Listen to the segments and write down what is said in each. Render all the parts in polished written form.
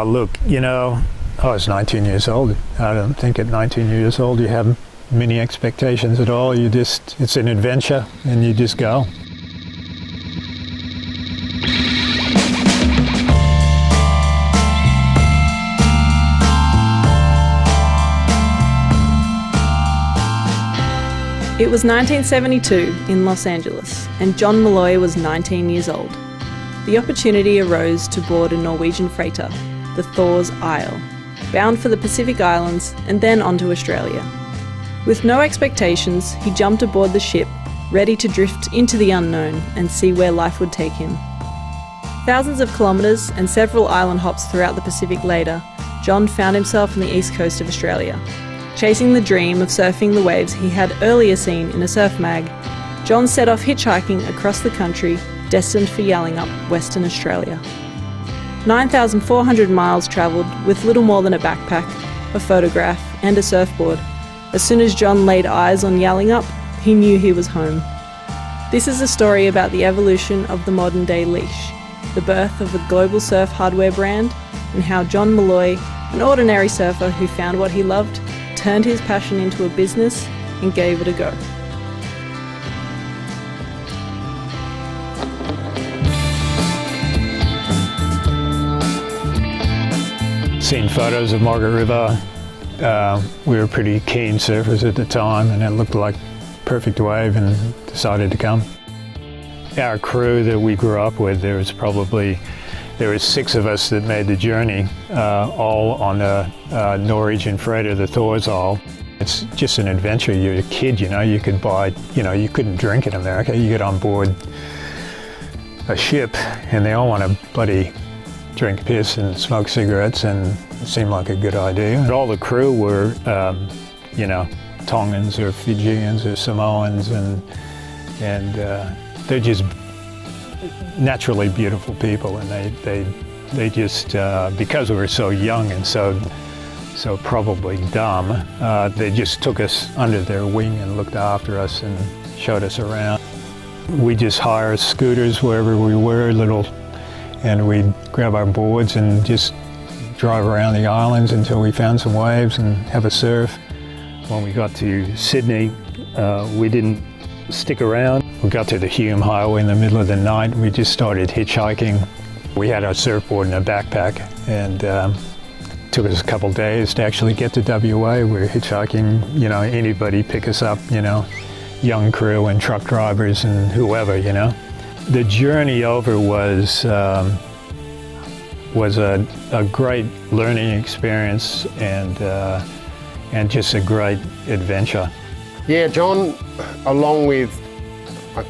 Look, you know, I was 19 years old. I don't think at 19 years old you have many expectations at all. It's an adventure and you just go. It was 1972 in Los Angeles, and John Malloy was 19 years old. The opportunity arose to board a Norwegian freighter, the Thor's Isle, bound for the Pacific Islands and then on to Australia. With no expectations, he jumped aboard the ship, ready to drift into the unknown and see where life would take him. Thousands of kilometres and several island hops throughout the Pacific later, John found himself on the east coast of Australia. Chasing the dream of surfing the waves he had earlier seen in a surf mag, John set off hitchhiking across the country, destined for Yallingup, Western Australia. 9,400 miles travelled with little more than a backpack, a photograph and a surfboard. As soon as John laid eyes on Yallingup, he knew he was home. This is a story about the evolution of the modern day leash, the birth of a global surf hardware brand, and how John Malloy, an ordinary surfer who found what he loved, turned his passion into a business and gave it a go. Seen photos of Margaret River. We were pretty keen surfers at the time, and it looked like a perfect wave, and decided to come. Our crew that we grew up with, there was 6 of us that made the journey, all on the Norwegian freighter, the Thor's Isle. It's just an adventure. You're a kid, you know, you could buy, you know, you couldn't drink in America. You get on board a ship and they all want to bloody drink piss and smoke cigarettes, and it seemed like a good idea. And all the crew were, you know, Tongans or Fijians or Samoans, and they're just naturally beautiful people, and they just because we were so young and so probably dumb, they just took us under their wing and looked after us and showed us around. We just hire scooters wherever we were, and we'd grab our boards and just drive around the islands until we found some waves and have a surf. When we got to Sydney, we didn't stick around. We got to the Hume Highway in the middle of the night. We just started hitchhiking. We had our surfboard in a backpack, and took us a couple days to actually get to WA. We were hitchhiking, you know, anybody pick us up, you know, young crew and truck drivers and whoever, you know. The journey over was a great learning experience, and just a great adventure. Yeah, John, along with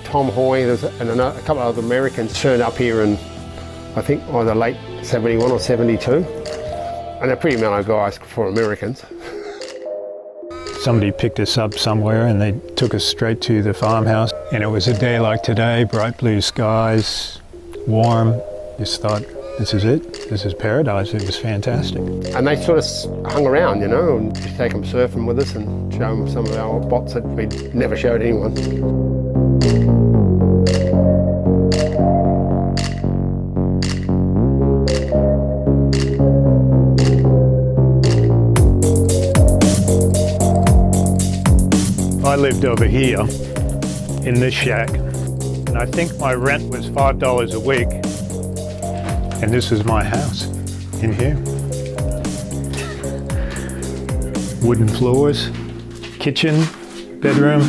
Tom Hoy and a couple of other Americans, turned up here in, I think, either late 71 or 72. And they're pretty mellow guys for Americans. Somebody picked us up somewhere and they took us straight to the farmhouse. And it was a day like today, bright blue skies, warm. Just thought, this is it, this is paradise. It was fantastic. And they sort of hung around, you know, and just take them surfing with us and show them some of our bots that we'd never showed anyone. I lived over here in this shack, and I think my rent was $5 a week, and this is my house in here. Wooden floors, kitchen, bedroom.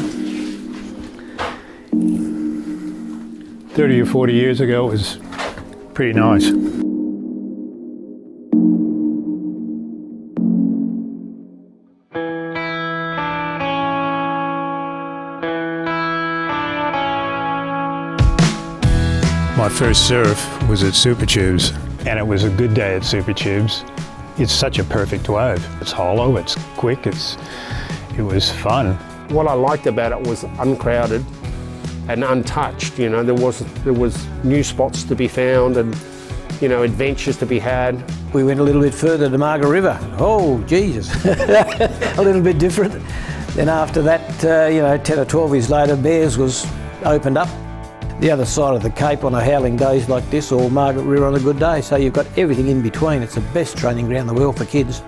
30 or 40 years ago, it was pretty nice. My first surf was at Super Tubes, and it was a good day at Super Tubes. It's such a perfect wave. It's hollow, it's quick, it was fun. What I liked about it was uncrowded and untouched. You know, there was new spots to be found and, you know, adventures to be had. We went a little bit further to Margaret River. Oh, Jesus. A little bit different. Then after that, you know, 10 or 12 years later, Bears was opened up. the other side of the Cape on a howling days like this, or Margaret River on a good day. So you've got everything in between. It's the best training ground in the world for kids.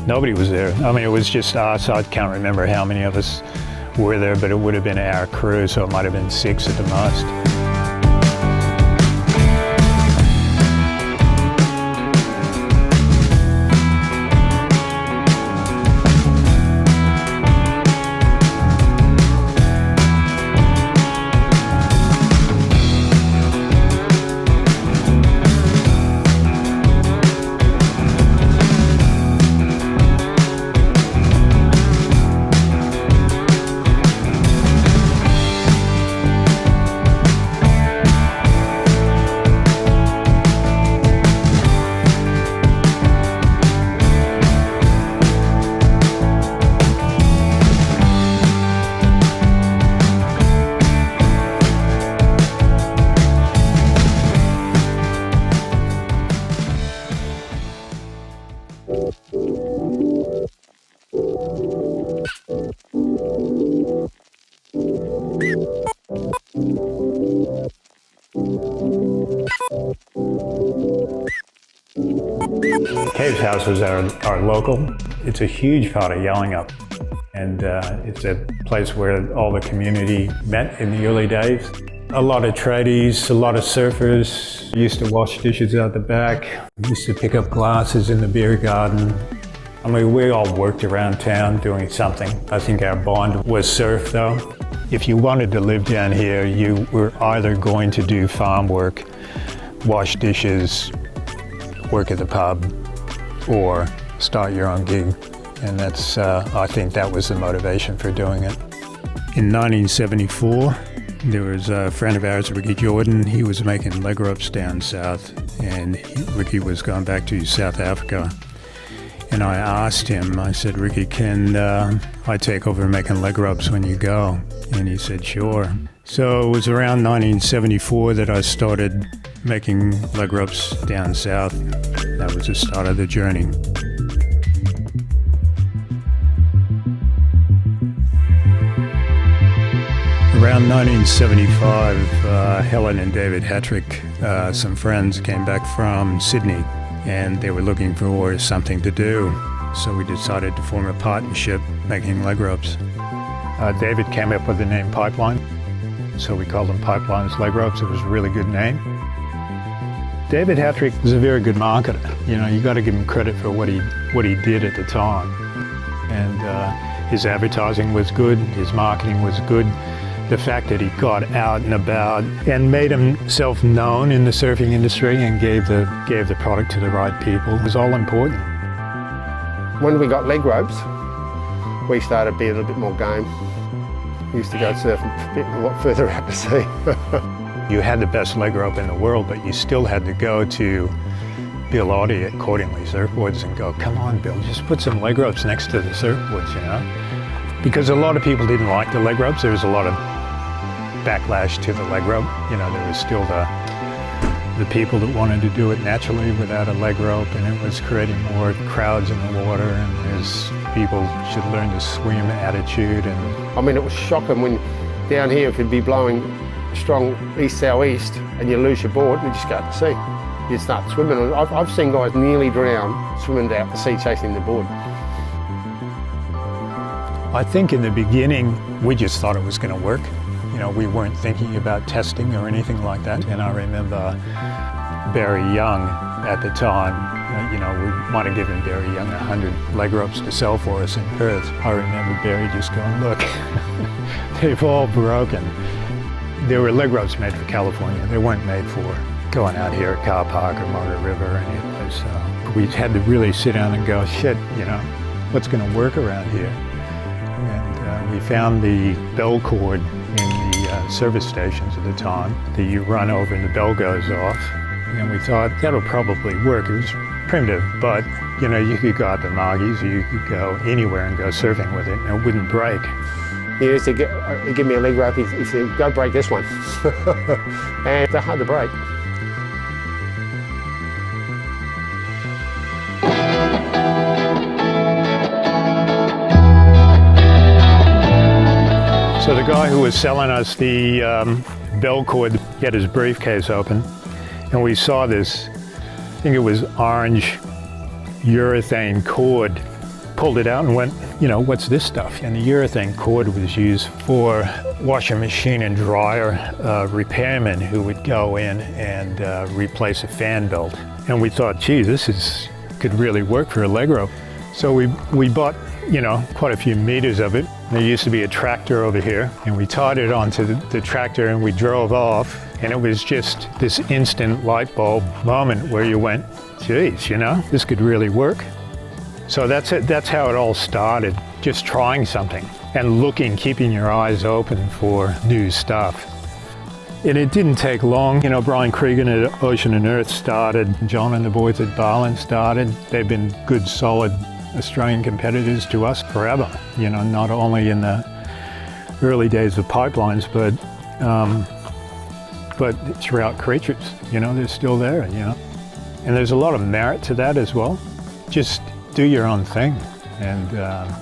Nobody was there. I mean, it was just us. I can't remember how many of us were there, but it would have been our crew, so it might have been 6 at the most. Cave's House was our local. It's a huge part of Yallingup, and it's a place where all the community met in the early days. A lot of tradies, a lot of surfers used to wash dishes out the back, used to pick up glasses in the beer garden. I mean, we all worked around town doing something. I think our bond was surf though. If you wanted to live down here, you were either going to do farm work, wash dishes, work at the pub, or start your own gig. And that's, I think that was the motivation for doing it. In 1974, there was a friend of ours, Ricky Jordan. He was making leg ropes down south, and Ricky was going back to South Africa. And I asked him, I said, Ricky, can I take over making leg ropes when you go? And he said, sure. So it was around 1974 that I started making leg ropes down south. That was the start of the journey. Around 1975, Helen and David Hattrick, some friends, came back from Sydney, and they were looking for something to do. So we decided to form a partnership making leg ropes. David came up with the name Pipeline, so we called them Pipeline's Leg Ropes. It was a really good name. David Hattrick was a very good marketer. You know, you got to give him credit for what he did at the time. And his advertising was good, his marketing was good. The fact that he got out and about and made himself known in the surfing industry and gave the product to the right people was all important. When we got leg ropes, we started being a little bit more game. We used to go surfing a lot further out to sea. You had the best leg rope in the world, but you still had to go to Bill Audie at Cordingley Surfboards and go, come on, Bill, just put some leg ropes next to the surfboards, you know? Because a lot of people didn't like the leg ropes. There was a lot of backlash to the leg rope. You know, there was still the people that wanted to do it naturally without a leg rope, and it was creating more crowds in the water, and there's people should learn to swim attitude. And I mean, it was shocking when down here, if you'd be blowing strong east-southeast and you lose your board, you just go out to sea. You start swimming. I've seen guys nearly drown swimming out to sea chasing the board. I think in the beginning, we just thought it was going to work. You know, we weren't thinking about testing or anything like that. And I remember Barry Young at the time, you know, we might have given Barry Young 100 leg ropes to sell for us in Perth. I remember Barry just going, look, they've all broken. There were leg ropes made for California. They weren't made for going out here at Car Park or Margaret River or any place. So we had to really sit down and go, shit, you know, what's going to work around here? And we found the bell cord in the service stations at the time that you run over and the bell goes off. And we thought that'll probably work. It was primitive, but you know, you could go out to Margie's or you could go anywhere and go surfing with it and it wouldn't break. He used to give me a leg rope. He said, go break this one. And they're hard to break. So the guy who was selling us the bell cord. He had his briefcase open, and we saw this, I think it was orange urethane cord. Pulled it out and went, what's this stuff? And the urethane cord was used for washing machine and dryer repairmen who would go in and replace a fan belt. And we thought, gee, could really work for Allegro. So we bought, quite a few meters of it. There used to be a tractor over here, and we tied it onto the tractor and we drove off. And it was just this instant light bulb moment where you went, geez, this could really work. So that's how it all started, just trying something and keeping your eyes open for new stuff. And it didn't take long. Brian Cregan at Ocean and Earth started, John and the boys at Barlin started. They've been good, solid Australian competitors to us forever, not only in the early days of pipelines, but throughout Creatures, they're still there, And there's a lot of merit to that as well. Just do your own thing and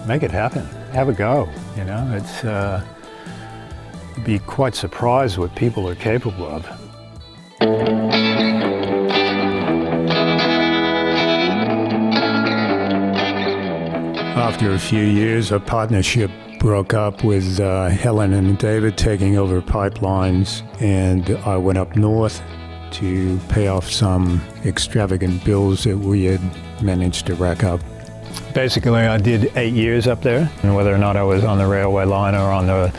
make it happen. Have a go, It's be quite surprised what people are capable of. After a few years, our partnership broke up with Helen and David taking over pipelines, and I went up north to pay off some extravagant bills that we had managed to rack up. Basically, I did 8 years up there, and whether or not I was on the railway line or on the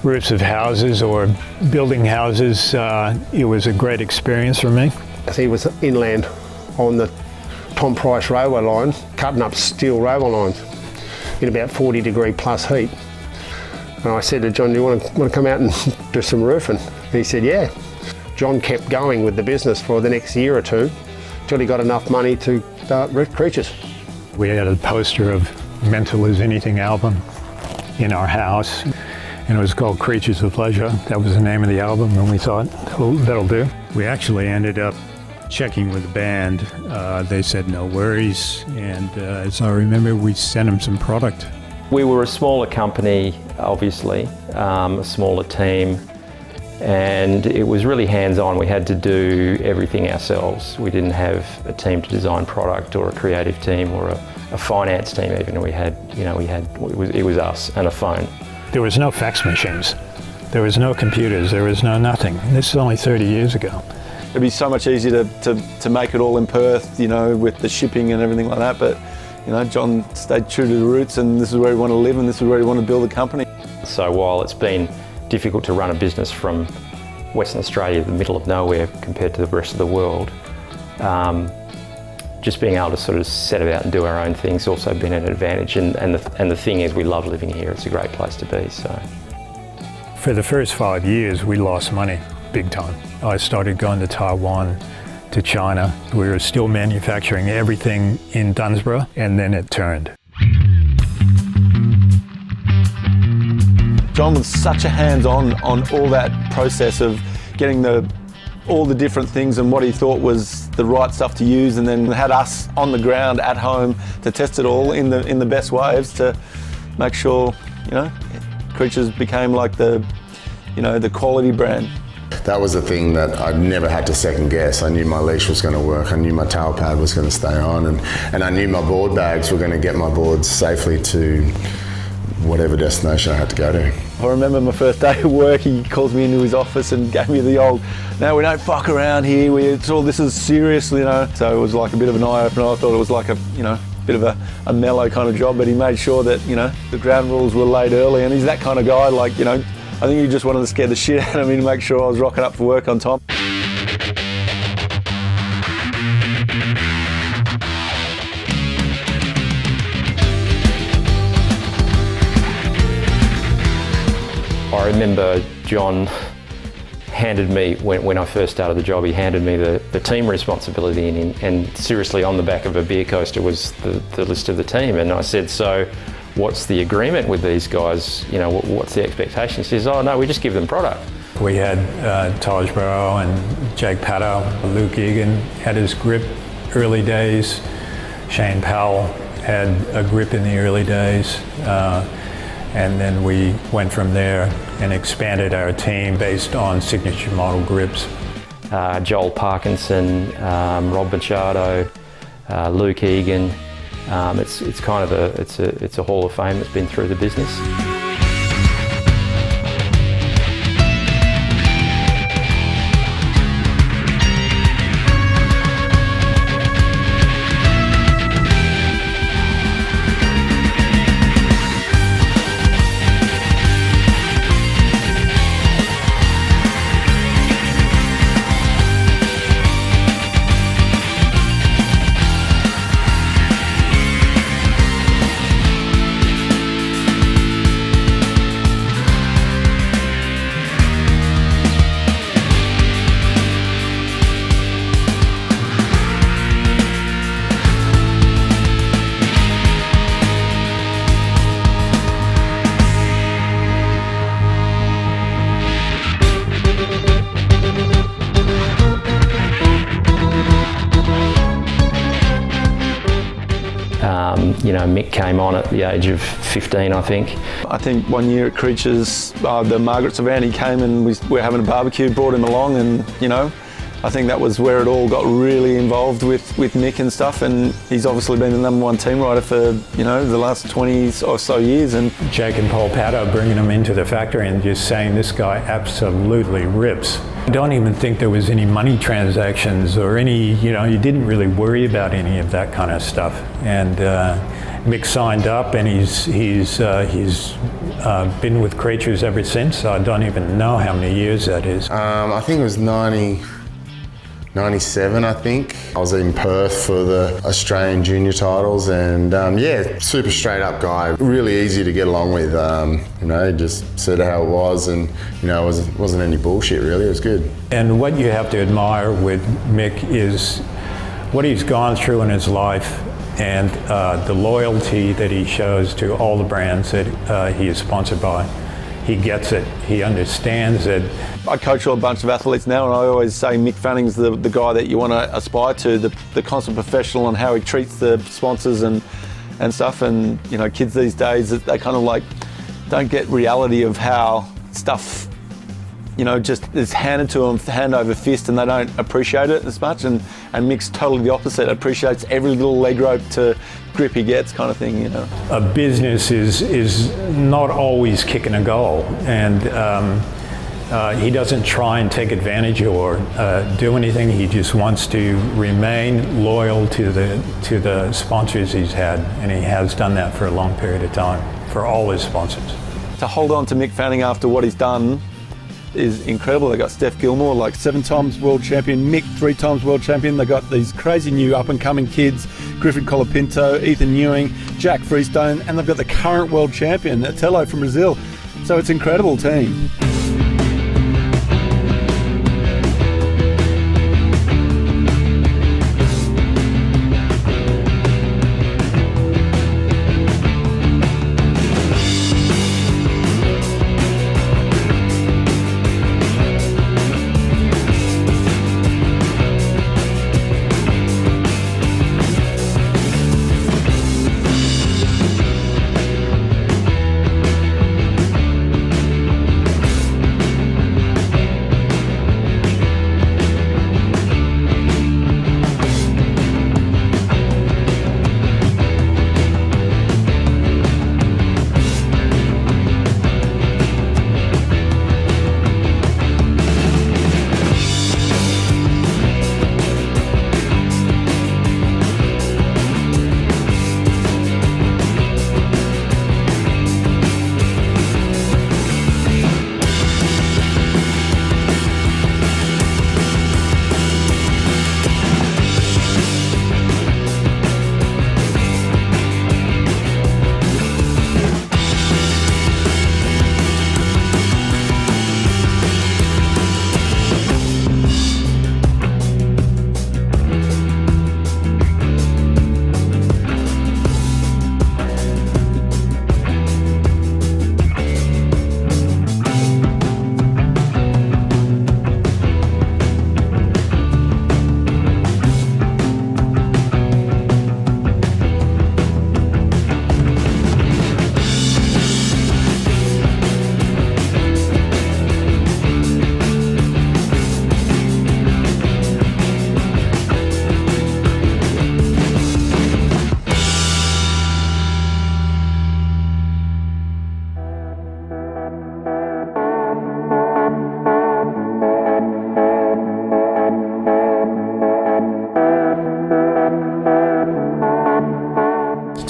roofs of houses or building houses, it was a great experience for me. He was inland on the Tom Price railway line, cutting up steel railway lines in about 40-degree plus heat. And I said to John, do you want to come out and do some roofing? And he said, yeah. John kept going with the business for the next year or two till he got enough money to start Creatures. We had a poster of Mental as Anything album in our house, and it was called Creatures of Pleasure. That was the name of the album, and we thought, oh, that'll do. We actually ended up checking with the band. They said no worries, and as I remember, we sent them some product. We were a smaller company, obviously, a smaller team, and it was really hands-on. We had to do everything ourselves. We didn't have a team to design product or a creative team or a finance team even. It was us and a phone. There was no fax machines. There was no computers. There was no nothing. This is only 30 years ago. It'd be so much easier to make it all in Perth, with the shipping and everything like that, but John stayed true to the roots, and this is where he wanted to live and this is where he wanted to build a company. So while it's been difficult to run a business from Western Australia, the middle of nowhere, compared to the rest of the world, just being able to sort of set about and do our own things also been an advantage. And the thing is, we love living here. It's a great place to be. So, for the first 5 years, we lost money big time. I started going to Taiwan, to China. We were still manufacturing everything in Dunsborough, and then it turned. John was such a hands-on on all that process of getting all the different things and what he thought was the right stuff to use, and then had us on the ground at home to test it all in the best ways to make sure, Creatures became like the quality brand. That was the thing that I never had to second guess. I knew my leash was going to work, I knew my tail pad was going to stay on, and I knew my board bags were going to get my boards safely to whatever destination I had to go to. I remember my first day of work, he calls me into his office and gave me the old, no, we don't fuck around here, this is serious, So it was like a bit of an eye-opener. I thought it was like a bit of a mellow kind of job, but he made sure that, the ground rules were laid early, and he's that kind of guy, I think he just wanted to scare the shit out of me to make sure I was rocking up for work on time. I remember John handed me, when I first started the job, he handed me the team responsibility, and seriously on the back of a beer coaster was the list of the team. And I said, so what's the agreement with these guys? What's the expectation? He says, oh no, we just give them product. We had Taj Burrow and Jake Pato, Luke Egan had his grip early days. Shane Powell had a grip in the early days. And then we went from there, and expanded our team based on signature model grips. Joel Parkinson, Rob Machado, Luke Egan. It's kind of a hall of fame that's been through the business. Mick came on at the age of 15, I think. I think one year at Creatures, the Margaret Savannah came and we were having a barbecue, brought him along, and I think that was where it all got really involved with Mick and stuff, and he's obviously been the #1 team rider for the last 20 or so years. And Jake and Paul Pato bringing him into the factory and just saying this guy absolutely rips. I don't even think there was any money transactions or any, you didn't really worry about any of that kind of stuff. And Mick signed up, and he's been with Creatures ever since. I don't even know how many years that is. I think it was 97, I think. I was in Perth for the Australian junior titles, and super straight up guy, really easy to get along with. Just said how it was, and it wasn't any bullshit really, it was good. And what you have to admire with Mick is what he's gone through in his life, and the loyalty that he shows to all the brands that he is sponsored by. He gets it, he understands it. I coach a bunch of athletes now, and I always say Mick Fanning's the guy that you want to aspire to, the constant professional and how he treats the sponsors and stuff. And kids these days, they kind of don't get reality of how stuff just is handed to them hand over fist, and they don't appreciate it as much. And Mick's totally the opposite, appreciates every little leg rope to grip he gets, kind of thing. A business is not always kicking a goal, and he doesn't try and take advantage or do anything. He just wants to remain loyal to the sponsors he's had, and he has done that for a long period of time for all his sponsors. To hold on to Mick Fanning after what he's done is incredible. They got Steph Gilmore, 7 times world champion, Mick 3 times world champion. They got these crazy new up and coming kids, Griffin Colapinto, Ethan Ewing, Jack Freestone, and they've got the current world champion, Atello from Brazil. So it's an incredible team.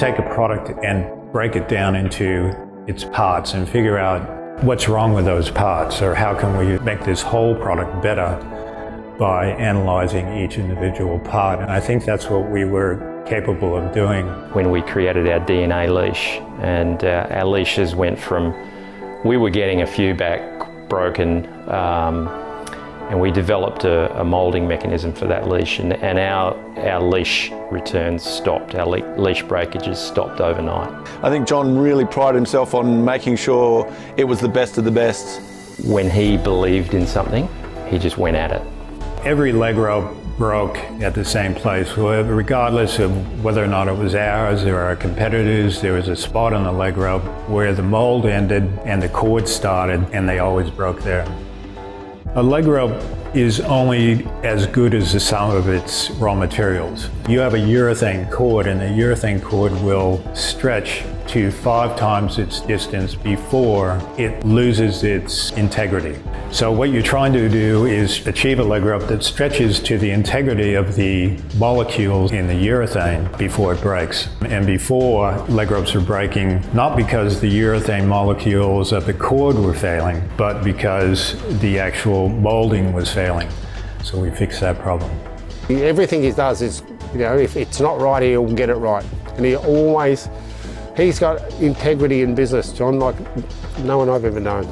take a product and break it down into its parts and figure out what's wrong with those parts, or how can we make this whole product better by analysing each individual part. And I think that's what we were capable of doing. When we created our DNA leash, and our leashes went from, we were getting a few back broken, and we developed a moulding mechanism for that leash, and our leash returns stopped, our leash breakages stopped overnight. I think John really prided himself on making sure it was the best of the best. When he believed in something, he just went at it. Every leg rope broke at the same place. Regardless of whether or not it was ours or our competitors, there was a spot on the leg rope where the mold ended and the cord started, and they always broke there. A leg rope is only as good as the sum of its raw materials. You have a urethane cord, and the urethane cord will stretch to 5 times its distance before it loses its integrity. So what you're trying to do is achieve a leg rope that stretches to the integrity of the molecules in the urethane before it breaks. And before, leg ropes were breaking not because the urethane molecules of the cord were failing, but because the actual molding was failing. So we fixed that problem. Everything he does is, if it's not right, he'll get it right. And he's got integrity in business, John, like no one I've ever known.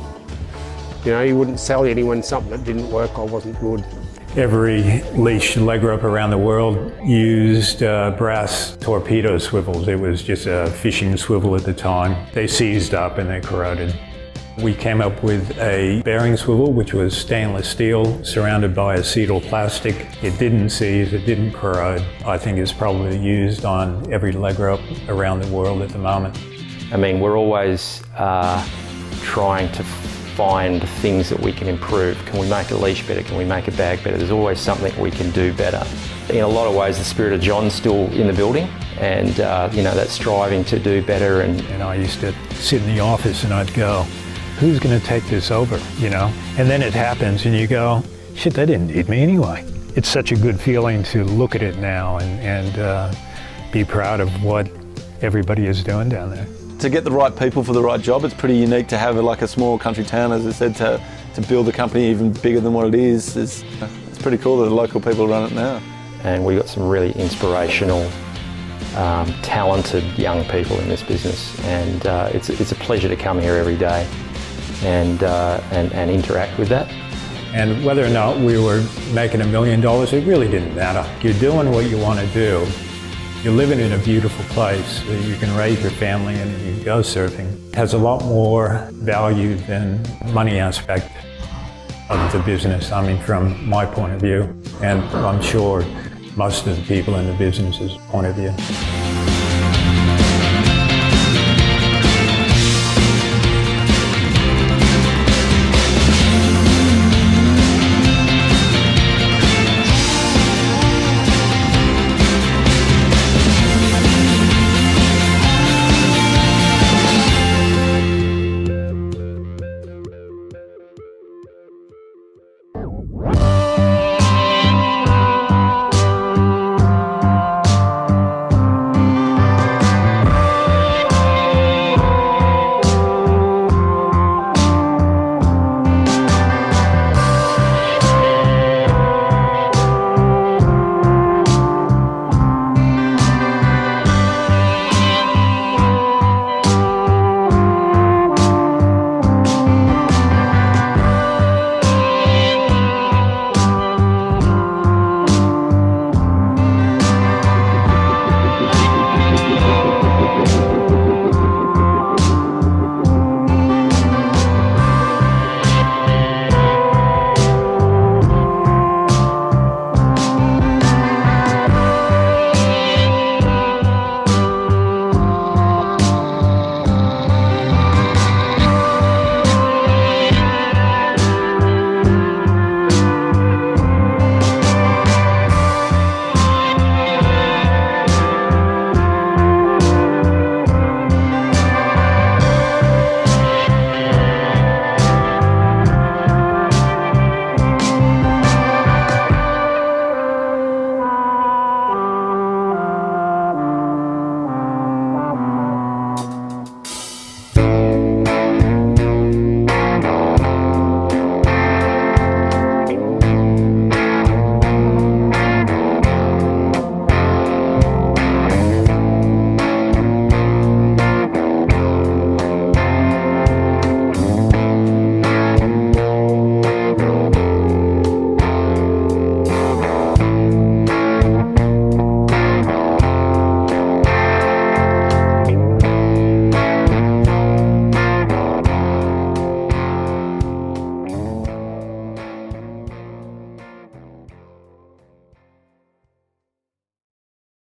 He wouldn't sell anyone something that didn't work or wasn't good. Every leash leg rope around the world used brass torpedo swivels. It was just a fishing swivel at the time. They seized up and they corroded. We came up with a bearing swivel, which was stainless steel surrounded by acetyl plastic. It didn't seize, it didn't corrode. I think it's probably used on every leg rope around the world at the moment. I mean, we're always trying to find things that we can improve. Can we make a leash better? Can we make a bag better? There's always something we can do better. In a lot of ways, the spirit of John's still in the building, and that striving to do better. And I used to sit in the office and I'd go, who's going to take this over, And then it happens and you go, shit, they didn't need me anyway. It's such a good feeling to look at it now and be proud of what everybody is doing down there. To get the right people for the right job, it's pretty unique to have a small country town, as I said, to build the company even bigger than what it is. It's pretty cool that the local people run it now. And we've got some really inspirational, talented young people in this business, and it's a pleasure to come here every day and interact with that. And whether or not we were making $1 million, it really didn't matter. You're doing what you want to do. You're living in a beautiful place. You can raise your family and you can go surfing. It has a lot more value than the money aspect of the business, from my point of view, and I'm sure most of the people in the business's point of view.